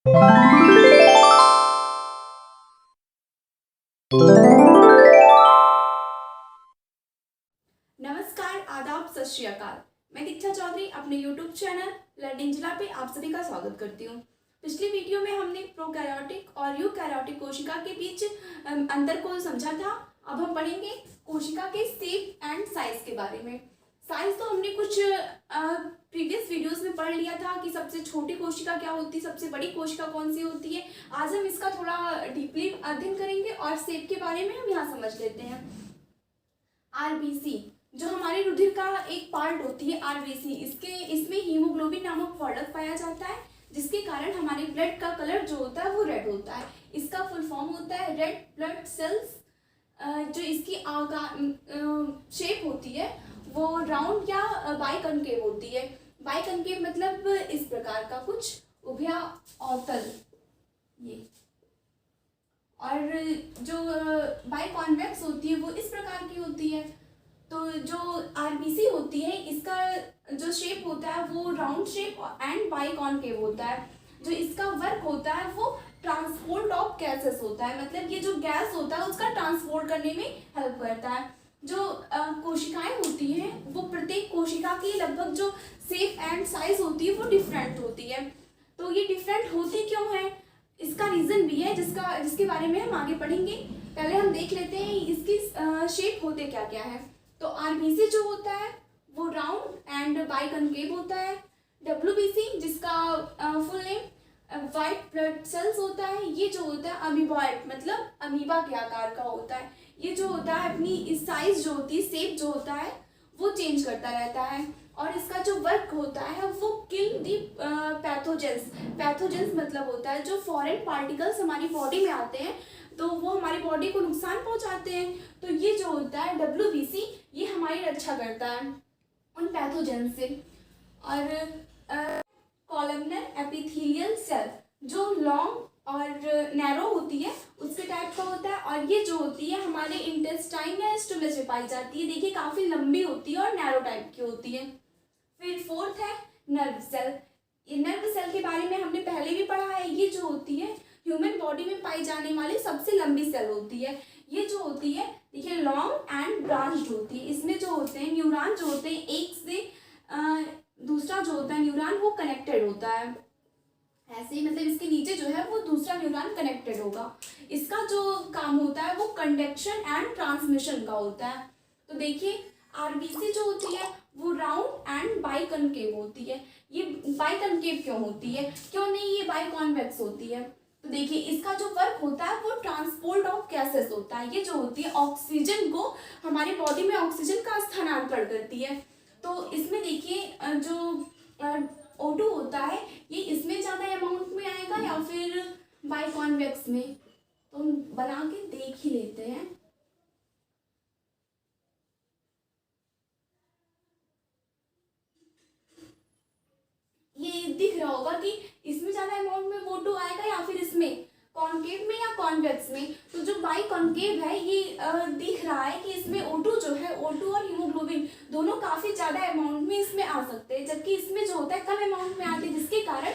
नमस्कार, आदाब, सत श्री अकाल। मैं दीक्षा चौधरी अपने YouTube चैनल लर्निंग जिला पे आप सभी का स्वागत करती हूँ। पिछली वीडियो में हमने प्रोकैरियोटिक और यूकैरियोटिक कोशिका के बीच अंतर को समझा था। अब हम पढ़ेंगे कोशिका के शेप एंड साइज के बारे में। साइज तो हमने कुछ प्रीवियस वीडियोस में पढ़ लिया था कि सबसे छोटी कोशिका क्या होती है, सबसे बड़ी कोशिका कौन सी होती है। आज हम इसका थोड़ा डीपली अध्ययन करेंगे और शेप के बारे में हम यहाँ समझ लेते हैं। आरबीसी जो हमारे रुधिर का एक पार्ट होती है, आरबीसी, इसमें हीमोग्लोबिन नामक प्रोडक्ट पाया जाता है, जिसके कारण हमारे ब्लड का कलर जो होता है वो रेड होता है। इसका फुल फॉर्म होता है रेड ब्लड सेल्स। जो इसकी शेप होती है वो राउंड या बाइकनकेव होती है। बाइकनकेव मतलब इस प्रकार का कुछ उभयाअवतल ये, और जो बाइकॉन्वेक्स होती है वो इस प्रकार की होती है। तो जो आरबीसी होती है इसका जो शेप होता है वो राउंड शेप एंड बाइकॉन्केव होता है। जो इसका वर्क होता है वो ट्रांसपोर्ट ऑफ गैसेस होता है, मतलब ये जो गैस होता है उसका ट्रांसपोर्ट करने में हेल्प करता है। जो कोशिकाएं होती हैं वो प्रत्येक कोशिका की लगभग जो शेप एंड साइज होती है वो डिफरेंट होती है। तो ये डिफरेंट होती क्यों है, इसका रीज़न भी है जिसके बारे में हम आगे पढ़ेंगे। पहले हम देख लेते हैं इसकी शेप होते क्या क्या है। तो आरबीसी जो होता है वो राउंड एंड बाइकनकेव होता है। डब्ल्यूबीसी जिसका full name white blood cells होता है, ये जो होता है अमीबॉइड मतलब अमीबा के आकार का होता है। ये जो होता है अपनी साइज जो होती है, शेप जो होता है वो चेंज करता रहता है। और इसका जो वर्क होता है वो किल दी पैथोजेंस। पैथोजेंस मतलब होता है जो फॉरेन पार्टिकल्स हमारी बॉडी में आते हैं तो वो हमारी बॉडी को नुकसान पहुंचाते हैं। तो ये जो होता है डब्ल्यूबीसी ये हमारी रक्षा करता है उन पैथोजेंस से। और कॉलमनर एपिथेलियल सेल जो लॉन्ग और नैरो होती है उसके टाइप का होता है, और ये जो होती है हमारे इंटेस्टाइन या स्टोमच में पाई जाती है। देखिए काफ़ी लंबी होती है और नैरो टाइप की होती है। फिर फोर्थ है नर्व सेल। ये नर्व सेल के बारे में हमने पहले भी पढ़ा है। ये जो होती है ह्यूमन बॉडी में पाई जाने वाली सबसे लंबी सेल होती है। ये जो होती है देखिए लॉन्ग एंड ब्रांच्ड होती है। इसमें जो होते हैं न्यूरॉन जो होते हैं एक से दूसरा जो होता है न्यूरॉन वो कनेक्टेड होता है। ऐसे ही मतलब इसके नीचे जो है वो दूसरा न्यूरॉन कनेक्टेड होगा। इसका जो काम होता है वो कंडक्शन एंड ट्रांसमिशन का होता है। तो देखिए आरबीसी जो होती है वो राउंड एंड बाइकनकेव होती है। ये बाइकनकेव क्यों होती है, क्यों नहीं ये बाइकॉन्वेक्स होती है। तो देखिए इसका जो वर्क होता है वो ट्रांसपोर्ट ऑफ गैसेस होता है। ये जो होती है ऑक्सीजन को हमारी बॉडी में ऑक्सीजन का स्थानांतरण करती है। तो इसमें देखिए जो O2 होता है ये इसमें ज़्यादा अमाउंट में आएगा या फिर बाइकॉन्वेक्स में, तो हम बना के देख ही लेते हैं। ये दिख रहा होगा कि इसमें ज़्यादा अमाउंट में O2 आएगा या फिर इसमें कॉन्केव में या कॉन्वेक्स में। तो जो बाइकॉन्केव है ये दिख रहा है कि इसमें O2 जो है, O2 और हीमोग्लोबिन दोनों काफ़ी ज़्यादा अमाउंट में इसमें आ सकते हैं, जबकि इसमें जो होता है कम अमाउंट में आते हैं, जिसके कारण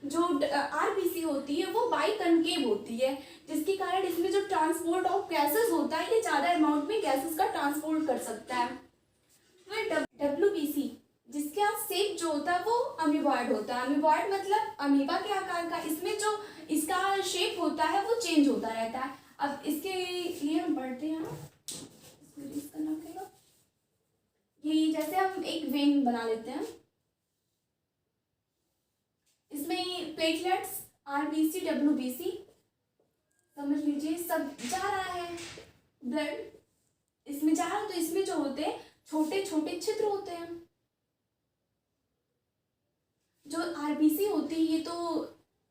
जो आरबीसी होती है वो बाइकॉन्केव होती है, जिसके कारण इसमें जो ट्रांसपोर्ट ऑफ गैसेस होता है ये ज़्यादा अमाउंट में गैसेस का ट्रांसपोर्ट कर सकता है। फिर डब्ल्यूबीसी जिसका शेप जो होता है वो अमीबॉइड होता है। अमीबॉइड मतलब अमीबा के आकार का। इसमें जो इसका शेप होता है वो चेंज होता रहता है। अब इसके लिए हम बढ़ते हैं, इसको करना पड़ेगा। ये जैसे हम एक वेन बना लेते हैं, इसमें प्लेटलेट्स आरबीसी डब्ल्यूबीसी समझ लीजिए सब जा रहा है, ब्लड इसमें जा रहा है। तो इसमें जो होते हैं छोटे छोटे छिद्र होते हैं। जो आरबीसी होती है ये तो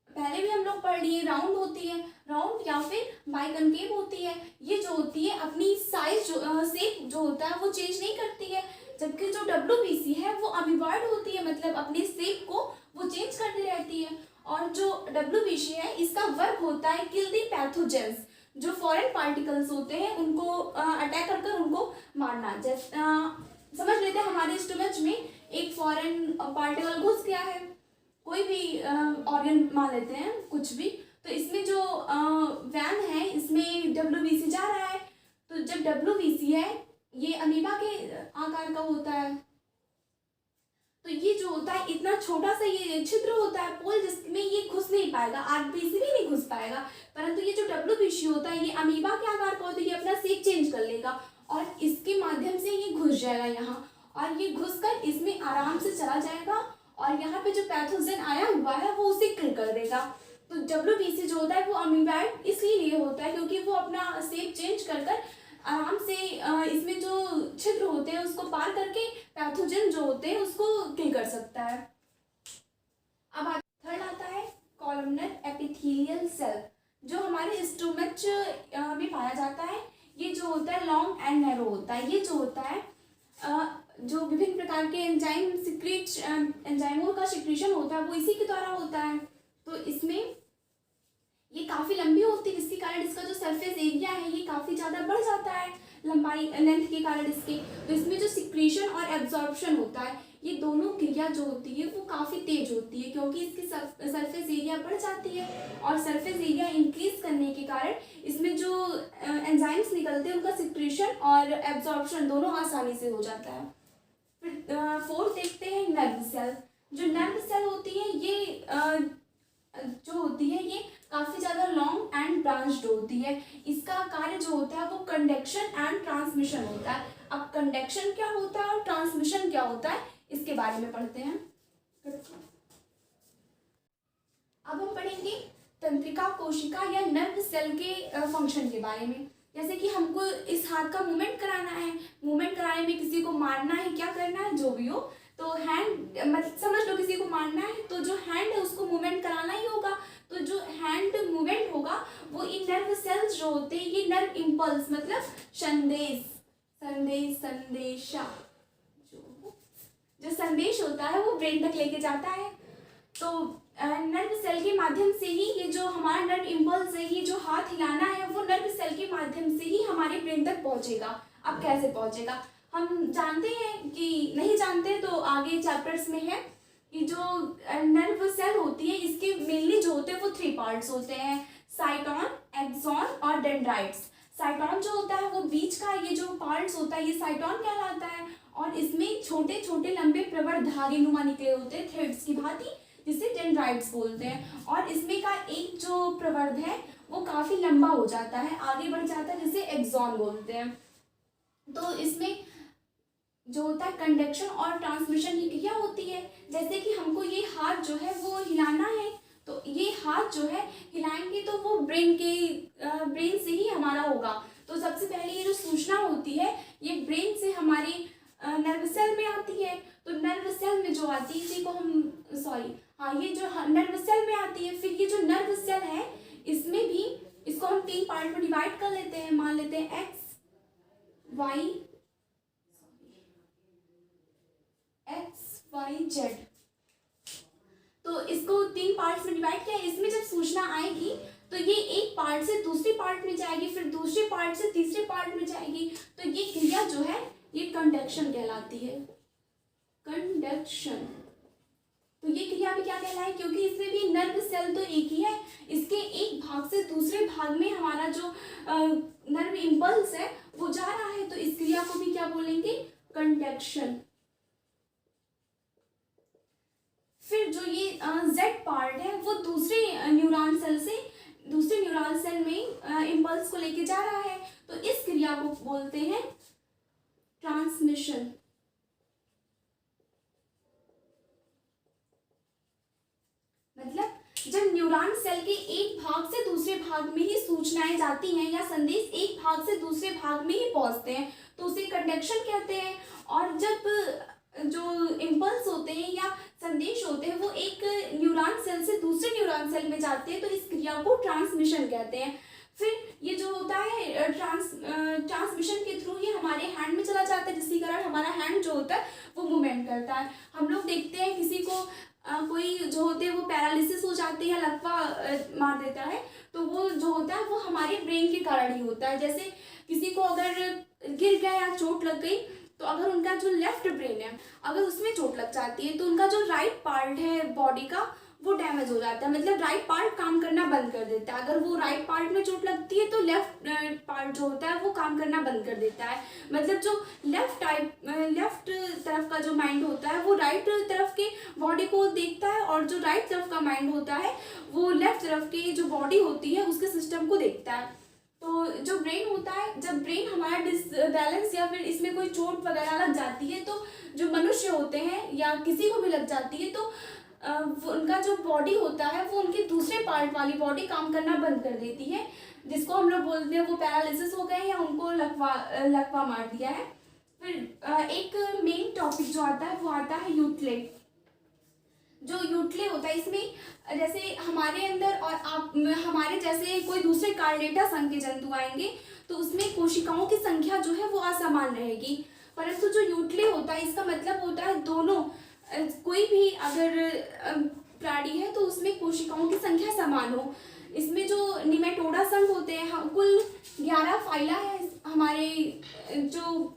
पहले भी हम लोग पढ़ लिए, राउंड होती है, राउंड या फिर बाइकनकेव होती है। ये जो होती है अपनी साइज जो शेप जो होता है वो चेंज नहीं करती है, जबकि जो डब्ल्यूबीसी है वो अमीबॉइड होती है, मतलब अपने शेप को वो चेंज करती रहती है। और जो डब्ल्यूबीसी है इसका वर्क होता है किल दी पैथोजेंस, जो फॉरेन पार्टिकल्स होते हैं उनको अटैक कर उनको मारना। जैसे समझ लेते हैं हमारे स्टमच में एक फॉरेन पार्टिकल घुस गया है कोई भी ऑर्गन मान लेते हैं कुछ भी, तो इसमें जो वैन है इसमें WBC जा रहा है। तो जब WBC है ये अमीबा के आकार का होता है, तो ये जो होता है इतना छोटा सा ये छिद्र होता है पोल, जिसमें ये घुस नहीं पाएगा, RBC भी नहीं घुस पाएगा। परंतु ये जो WBC होता है ये अमीबा के आकार का होता है, ये अपना शेप चेंज कर लेगा और इसके माध्यम से ये घुस जाएगा यहाँ, और ये घुसकर इसमें आराम से चला जाएगा और यहाँ पे जो पैथोजन आया हुआ है वो उसे किल कर देगा। तो WBC जो होता है वो अमीबाइड इसलिए होता है क्योंकि वो अपना शेप चेंज कर कर आराम से इसमें जो छिद्र होते हैं उसको पार करके पैथोजन जो होते हैं उसको किल कर सकता है। अब थर्ड आता है कॉलमनर एपिथेलियल सेल, जो हमारे स्टोमच में पाया जाता है। ये जो होता है लॉन्ग एंड नैरो होता है। ये जो होता है जो विभिन्न प्रकार के एंजाइमों का सिक्रीशन होता है वो इसी के द्वारा होता है। तो इसमें ये काफ़ी लंबी होती है, जिसके कारण इसका जो सरफेस एरिया है ये काफ़ी ज़्यादा बढ़ जाता है लंबाई लेंथ के कारण इसके। तो इसमें जो सिक्रीशन और एब्जॉर्प्शन होता है ये दोनों क्रिया जो होती है वो काफ़ी तेज होती है, क्योंकि इसकी सरफेस एरिया बढ़ जाती है और सरफेस एरिया इंक्रीज करने के कारण इसमें जो एंजाइम्स निकलते हैं उनका सिक्रीशन और एब्जॉर्प्शन दोनों आसानी से हो जाता है। फिर फोर्थ देखते हैं नर्व सेल। जो नर्व सेल होती है ये जो होती है ये काफ़ी ज़्यादा लॉन्ग एंड ब्रांच्ड होती है। इसका कार्य जो होता है वो कंडक्शन एंड ट्रांसमिशन होता है। अब कंडक्शन क्या होता है और ट्रांसमिशन क्या होता है इसके बारे में पढ़ते हैं। अब हम पढ़ेंगे तंत्रिका कोशिका या नर्व सेल के फंक्शन के बारे में। जैसे कि हमको इस हाथ का मूवमेंट कराना है, मूवमेंट कराने में किसी को मारना है, क्या करना है जो भी हो, तो हैंड मतलब समझ लो किसी को मारना है तो जो हैंड है उसको मूवमेंट कराना ही होगा। तो जो हैंड मूवमेंट होगा वो इन नर्व सेल्स जो होते हैं ये नर्व इम्पल्स मतलब संदेशा जो संदेश होता है वो ब्रेन तक लेके जाता है। तो नर्व सेल के माध्यम से ही ये जो हमारा नर्व इम्पल्स है, ये जो हाथ हिलाना है वो नर्व सेल के माध्यम से ही हमारे ब्रेन तक पहुंचेगा। अब कैसे पहुंचेगा हम जानते हैं कि नहीं जानते, तो आगे चैप्टर्स में है कि जो नर्व सेल होती है इसके मेनली जो होते हैं वो 3 पार्ट्स होते हैं, साइटॉन, एक्सॉन और डेंड्राइट्स। साइटॉन जो होता है वो बीच का ये जो पार्ट्स होता है ये साइटॉन कहलाता है और इसमें छोटे छोटे लंबे प्रवर धागे नुमा निकले होते हैं थ्रेड्स की भांति, जिसे डेंड्राइट्स बोलते हैं। और इसमें का एक जो प्रवर्ध है वो काफ़ी लंबा हो जाता है, आगे बढ़ जाता है, जिसे एक्सॉन बोलते हैं। तो इसमें जो होता है कंडक्शन और ट्रांसमिशन की क्रिया होती है। जैसे कि हमको ये हाथ जो है वो हिलाना है, तो ये हाथ जो है हिलाएंगे तो वो ब्रेन से ही हमारा होगा। तो सबसे पहले ये जो सूचना होती है ये ब्रेन से हमारे नर्व सेल में आती है। तो नर्व सेल में जो आती है इसी को ये जो नर्व सेल में आती है। फिर ये जो नर्व सेल है इसमें भी इसको हम 3 पार्ट में डिवाइड कर लेते हैं, मान लेते हैं एक्स वाई जेड। तो इसको 3 पार्ट्स में डिवाइड किया। इसमें जब सूचना आएगी तो ये एक पार्ट से दूसरे पार्ट में जाएगी, फिर दूसरे पार्ट से तीसरे पार्ट में जाएगी। तो ये क्रिया जो है ये कंडक्शन कहलाती है, कंडक्शन। तो ये क्रिया भी क्या कहलाए, क्योंकि इसमें भी नर्व सेल तो एक ही है, इसके एक भाग से दूसरे भाग में हमारा जो नर्व इम्पल्स है वो जा रहा है। तो इस क्रिया को भी क्या बोलेंगे, कंडक्शन। फिर जो ये जेड पार्ट है वो दूसरे न्यूरॉन सेल में इम्पल्स को लेके जा रहा है। तो इस क्रिया को बोलते हैं ट्रांसमिशन। मतलब जब न्यूरॉन सेल के एक भाग से दूसरे भाग में ही सूचनाएं जाती हैं या संदेश एक भाग से दूसरे भाग में ही पहुंचते हैं तो उसे कंडक्शन कहते हैं। और जब जो इम्पल्स होते हैं या संदेश होते हैं वो एक न्यूरॉन सेल से दूसरे न्यूरॉन सेल में जाते हैं तो इस क्रिया को ट्रांसमिशन कहते हैं। फिर ये जो होता है ट्रांसमिशन के थ्रू ये हमारे हैंड में चला जाता है, जिसके कारण हमारा हैंड जो होता है वो मूवमेंट करता है। हम लोग देखते हैं किसी को कोई जो होते हैं वो पैरालिसिस हो जाते हैं या लकवा मार देता है, तो वो जो होता है वो हमारे ब्रेन के कारण ही होता है। जैसे किसी को अगर गिर गया या चोट लग गई तो अगर उनका जो लेफ्ट ब्रेन है अगर उसमें चोट लग जाती है तो उनका जो राइट पार्ट है बॉडी का वो डैमेज हो जाता है, मतलब राइट पार्ट काम करना बंद कर देता है। अगर वो राइट पार्ट में चोट लगती है तो लेफ्ट पार्ट जो होता है वो काम करना बंद कर देता है। मतलब जो लेफ्ट तरफ का जो माइंड होता है वो राइट तरफ के बॉडी को देखता है, और जो राइट तरफ का माइंड होता है वो लेफ्ट तरफ की जो बॉडी होती है उसके सिस्टम को देखता है। तो जो ब्रेन होता है, जब ब्रेन हमारा डिसबैलेंस या फिर इसमें कोई चोट वगैरह लग जाती है तो जो मनुष्य होते हैं या किसी को भी लग जाती है तो उनका जो बॉडी होता है वो उनके दूसरे पार्ट वाली बॉडी काम करना बंद कर देती है, जिसको हम लोग बोलते हैं वो पैरालिसिस हो गए या उनको लकवा मार दिया है। फिर एक मेन टॉपिक जो आता है वो आता है यूटले। जो यूटले होता है इसमें जैसे हमारे अंदर और आप हमारे जैसे कोई दूसरे कार्डेटा संघ के जंतु आएंगे तो उसमें कोशिकाओं की संख्या जो है वो असमान रहेगी, परंतु जो यूटले होता है इसका मतलब होता है दोनों कोई भी अगर प्राणी है तो उसमें कोशिकाओं की संख्या समान हो। इसमें जो निमेटोडा संघ होते हैं कुल 11 फाइला है हमारे, जो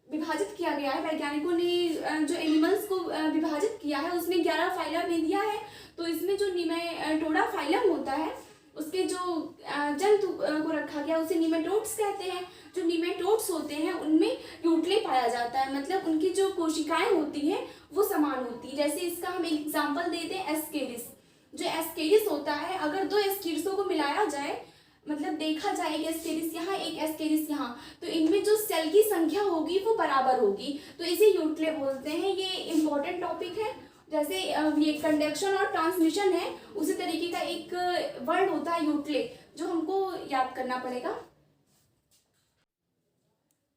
विभाजित किया गया है वैज्ञानिकों ने जो एनिमल्स को विभाजित किया है उसमें 11 फाइला में दिया है। तो इसमें जो निमेटोडा फाइलम होता है उसके जो जंतु को रखा गया उसे निमेटोड्स कहते हैं। जो निमेटोड्स होते हैं उनमें यूटले पाया जाता है, मतलब उनकी जो कोशिकाएं होती हैं वो समान होती है। जैसे इसका हम एग्जांपल देते हैं एस्केरिस। जो एस्केरिस होता है अगर दो एस्केरिसों को मिलाया जाए, मतलब देखा जाए एक एस्केरिस यहाँ एक एस्केरिस यहाँ, तो इनमें जो सेल की संख्या होगी वो बराबर होगी, तो इसे यूटले बोलते हैं। ये इम्पोर्टेंट टॉपिक है। जैसे ये कंडक्शन और ट्रांसमिशन है उसी तरीके का एक वर्ड होता है यूटले जो हमको याद करना पड़ेगा।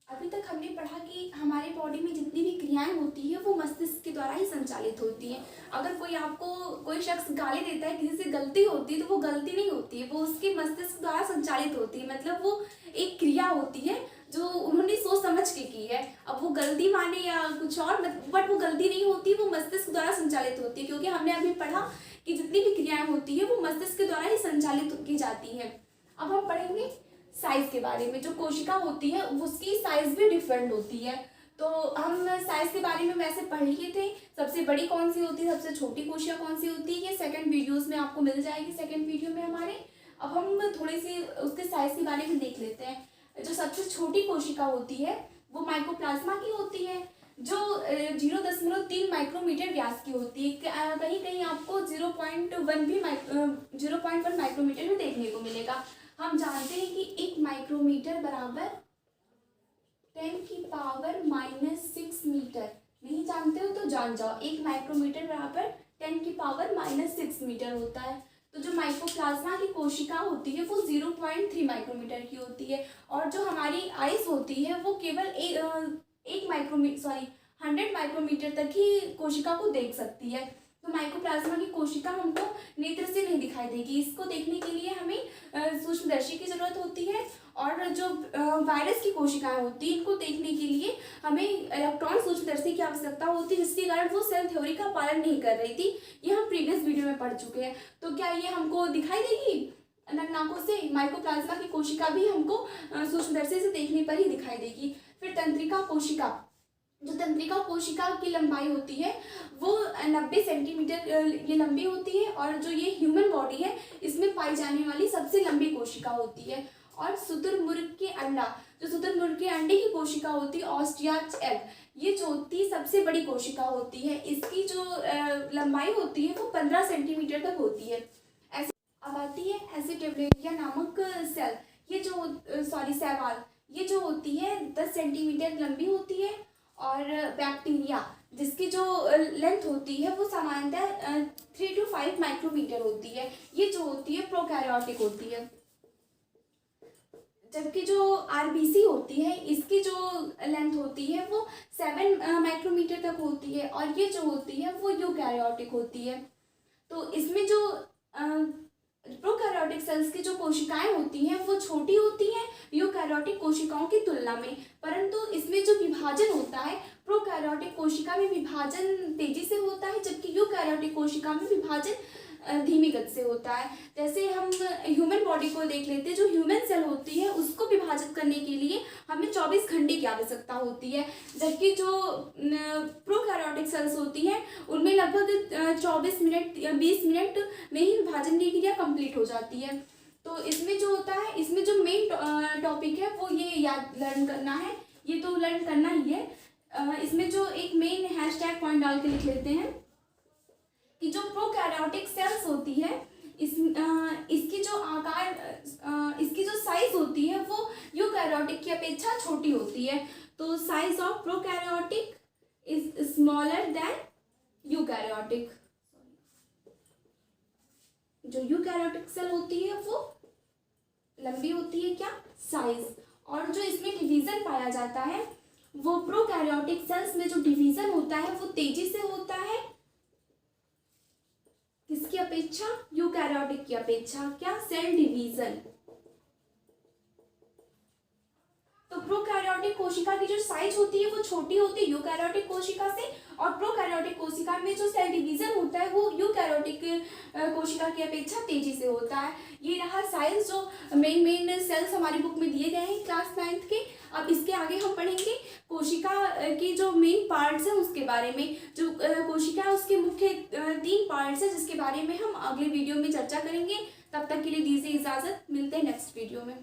अभी तक हमने पढ़ा कि हमारे बॉडी में जितनी भी क्रियाएं होती है वो मस्तिष्क के द्वारा ही संचालित होती हैं। अगर कोई आपको कोई शख्स गाली देता है, किसी से गलती होती है तो वो गलती नहीं होती है, वो उसके मस्तिष्क द्वारा संचालित होती है, मतलब वो एक क्रिया होती है जो उन्होंने सोच समझ के की है। अब वो गलती माने या कुछ और, बट वो गलती नहीं होती, वो मस्तिष्क द्वारा संचालित होती है, क्योंकि हमने अभी पढ़ा कि जितनी भी क्रियाएं होती है वो मस्तिष्क के द्वारा ही संचालित की जाती है। अब हम पढ़ेंगे साइज के बारे में। जो कोशिका होती है उसकी साइज भी डिफरेंट होती है। तो हम साइज के बारे में वैसे पढ़ लिए थे, सबसे बड़ी कौन सी होती है, सबसे छोटी कोशिका कौन सी होती है, ये सेकंड वीडियोस में आपको मिल जाएगी, सेकंड वीडियो में हमारे। अब हम थोड़ी सी उसके साइज के बारे में देख लेते हैं। जो सबसे छोटी कोशिका होती है वो माइकोप्लाज्मा की होती है, जो 0.3 माइक्रोमीटर व्यास की होती है। कहीं कहीं आपको 0.1 माइक्रोमीटर में देखने को मिलेगा। हम जानते हैं कि 1 माइक्रोमीटर बराबर 10⁻⁻6 मीटर। नहीं जानते हो तो जान जाओ, 1 माइक्रोमीटर बराबर 10⁻⁻6 मीटर होता है। तो जो माइकोप्लाज्मा की कोशिका होती है वो 0.3 माइक्रोमीटर की होती है, और जो हमारी आइस होती है वो केवल 100 माइक्रोमीटर तक ही कोशिका को देख सकती है। तो माइकोप्लाज्मा की कोशिका हमको नेत्र से नहीं दिखाई देगी, इसको देखने के लिए हमें सूक्ष्मदर्शी की जरूरत होती है। और जो वायरस की कोशिकाएं होती हैं इनको देखने के लिए हमें इलेक्ट्रॉन सूक्ष्मदर्शी की आवश्यकता होती है, जिसके कारण वो सेल थ्योरी का पालन नहीं कर रही थी। ये हम प्रीवियस वीडियो में पढ़ चुके हैं। तो क्या ये हमको दिखाई देगी नग्नाकों से? माइकोप्लाज्मा की कोशिका भी हमको सूक्ष्मदर्शी से देखने पर ही दिखाई देगी। फिर तंत्रिका कोशिका। जो तंत्रिका कोशिका की लंबाई होती है वो 90 सेंटीमीटर ये लंबी होती है, और जो ये ह्यूमन बॉडी है इसमें पाई जाने वाली सबसे लंबी कोशिका होती है। और शुतुरमुर्ग के अंडा, जो शुतुरमुर्ग के अंडे की कोशिका होती है ऑस्ट्रिच एग, ये जो होती है सबसे बड़ी कोशिका होती है। इसकी जो लंबाई होती है वो 15 सेंटीमीटर तक होती है। ऐसे अब आती है एसिटिवलेरिया नामक सेल, ये जो शैवाल, ये जो होती है 10 सेंटीमीटर लंबी होती है। और बैक्टीरिया जिसकी जो लेंथ होती है वो सामान्यतः 3 to 5 माइक्रोमीटर होती है, ये जो होती है प्रोकैरियोटिक होती है। जबकि जो आरबीसी होती है इसकी जो लेंथ होती है वो 7 माइक्रोमीटर तक होती है, और ये जो होती है वो यूकैरियोटिक होती है। तो इसमें जो प्रोकैरियोटिक सेल्स की जो कोशिकाएं होती हैं वो छोटी होती हैं यूकैरियोटिक कोशिकाओं की तुलना में, परंतु इसमें जो विभाजन होता है प्रोकैरियोटिक कोशिका में विभाजन तेजी से होता है, जबकि यूकैरियोटिक कोशिका में विभाजन धीमी गति से होता है। जैसे हम ह्यूमन बॉडी को देख लेते हैं, जो ह्यूमन सेल होती है उसको विभाजित करने के लिए हमें 24 घंटे की आवश्यकता होती है, जबकि जो प्रोकैरियोटिक सेल्स होती हैं उनमें लगभग 24 मिनट या 20 मिनट में ही विभाजन की क्रिया कंप्लीट हो जाती है। तो इसमें जो होता है, इसमें जो मेन टॉपिक है वो ये याद लर्न करना है, ये तो लर्न करना ही है। इसमें जो एक मेन हैशटैग पॉइंट डाल के लिख लेते हैं कि जो प्रोकैरियोटिक सेल्स होती है इसकी जो आकार, इसकी जो साइज होती है वो यूकैरियोटिक की अपेक्षा छोटी होती है। तो size of prokaryotic is smaller than eukaryotic. जो यूकैरियोटिक सेल होती है वो लंबी होती है, क्या, साइज। और जो इसमें डिवीजन पाया जाता है वो प्रोकैरियोटिक सेल्स में जो डिवीजन होता है वो तेजी से होता है, किसकी अपेक्षा, यूकैरियोटिक की अपेक्षा, क्या, सेल डिवीजन। तो प्रोकैरियोटिक कोशिका की जो साइज होती है वो छोटी होती है यूकैरियोटिक कोशिका से, और प्रोकैरियोटिक कोशिका में जो सेल डिवीजन होता है वो यूकैरियोटिक कोशिका की अपेक्षा तेजी से होता है। ये रहा साइंस, जो मेन सेल्स हमारी बुक में दिए गए हैं क्लास 9th के। अब इसके आगे हम पढ़ेंगे कोशिका के जो मेन पार्ट्स हैं उसके बारे में। जो कोशिका है उसके मुख्य 3 पार्ट्स हैं जिसके बारे में हम अगले वीडियो में चर्चा करेंगे। तब तक के लिए दीजिए इजाज़त, मिलते हैं नेक्स्ट वीडियो में।